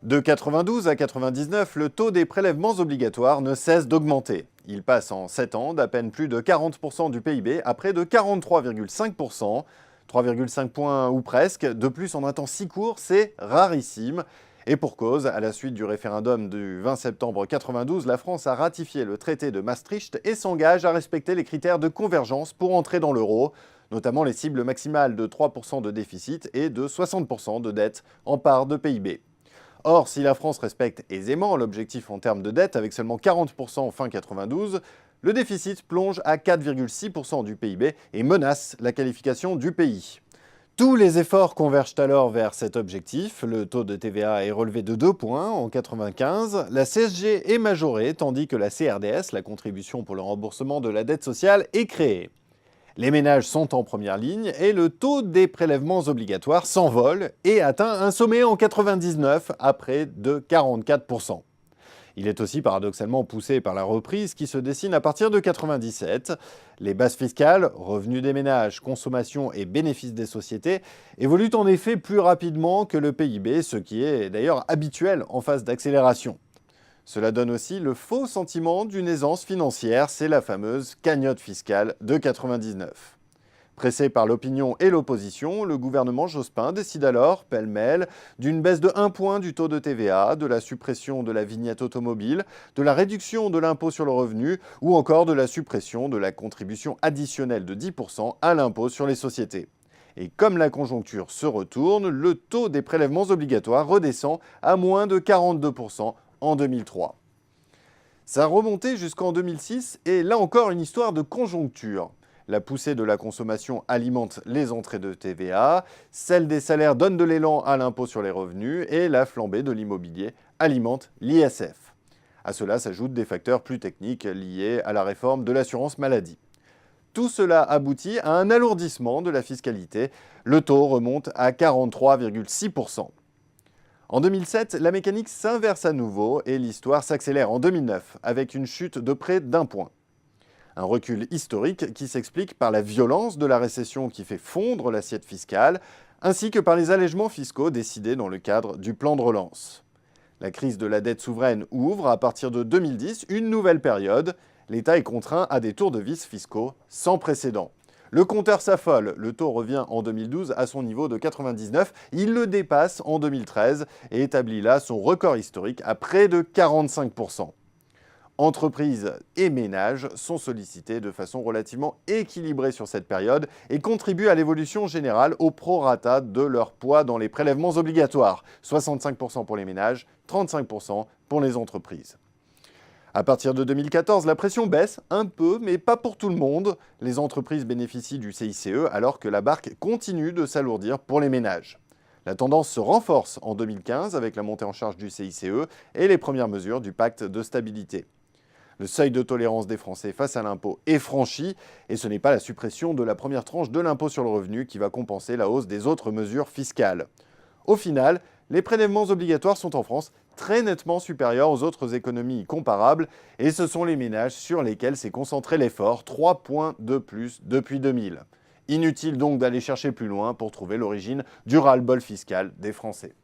De 92 à 99, le taux des prélèvements obligatoires ne cesse d'augmenter. Il passe en 7 ans d'à peine plus de 40% du PIB à près de 43,5%, 3,5 points ou presque. De plus, en un temps si court, c'est rarissime. Et pour cause, à la suite du référendum du 20 septembre 92, la France a ratifié le traité de Maastricht et s'engage à respecter les critères de convergence pour entrer dans l'euro, notamment les cibles maximales de 3% de déficit et de 60% de dette en part de PIB. Or, si la France respecte aisément l'objectif en termes de dette, avec seulement 40% fin 92, le déficit plonge à 4,6% du PIB et menace la qualification du pays. Tous les efforts convergent alors vers cet objectif. Le taux de TVA est relevé de 2 points en 1995, la CSG est majorée, tandis que la CRDS, la contribution pour le remboursement de la dette sociale, est créée. Les ménages sont en première ligne et le taux des prélèvements obligatoires s'envole et atteint un sommet en 1999 à près de 44%. Il est aussi paradoxalement poussé par la reprise qui se dessine à partir de 1997. Les bases fiscales, revenus des ménages, consommation et bénéfices des sociétés évoluent en effet plus rapidement que le PIB, ce qui est d'ailleurs habituel en phase d'accélération. Cela donne aussi le faux sentiment d'une aisance financière, c'est la fameuse cagnotte fiscale de 1999. Pressé par l'opinion et l'opposition, le gouvernement Jospin décide alors, pêle-mêle, d'une baisse de 1 point du taux de TVA, de la suppression de la vignette automobile, de la réduction de l'impôt sur le revenu ou encore de la suppression de la contribution additionnelle de 10% à l'impôt sur les sociétés. Et comme la conjoncture se retourne, le taux des prélèvements obligatoires redescend à moins de 42% en 2003. Sa remontée jusqu'en 2006 est là encore une histoire de conjoncture. La poussée de la consommation alimente les entrées de TVA, celle des salaires donne de l'élan à l'impôt sur les revenus et la flambée de l'immobilier alimente l'ISF. À cela s'ajoutent des facteurs plus techniques liés à la réforme de l'assurance maladie. Tout cela aboutit à un alourdissement de la fiscalité. Le taux remonte à 43,6%. En 2007, la mécanique s'inverse à nouveau et l'histoire s'accélère en 2009 avec une chute de près d'1 point. Un recul historique qui s'explique par la violence de la récession qui fait fondre l'assiette fiscale, ainsi que par les allègements fiscaux décidés dans le cadre du plan de relance. La crise de la dette souveraine ouvre, à partir de 2010, une nouvelle période. L'État est contraint à des tours de vis fiscaux sans précédent. Le compteur s'affole, le taux revient en 2012 à son niveau de 99, il le dépasse en 2013 et établit là son record historique à près de 45%. Entreprises et ménages sont sollicités de façon relativement équilibrée sur cette période et contribuent à l'évolution générale au prorata de leur poids dans les prélèvements obligatoires, 65% pour les ménages, 35% pour les entreprises. À partir de 2014, la pression baisse un peu, mais pas pour tout le monde. Les entreprises bénéficient du CICE alors que la barque continue de s'alourdir pour les ménages. La tendance se renforce en 2015 avec la montée en charge du CICE et les premières mesures du pacte de stabilité. Le seuil de tolérance des Français face à l'impôt est franchi et ce n'est pas la suppression de la première tranche de l'impôt sur le revenu qui va compenser la hausse des autres mesures fiscales. Au final, les prélèvements obligatoires sont en France très nettement supérieurs aux autres économies comparables et ce sont les ménages sur lesquels s'est concentré l'effort, 3 points de plus depuis 2000. Inutile donc d'aller chercher plus loin pour trouver l'origine du ras-le-bol fiscal des Français.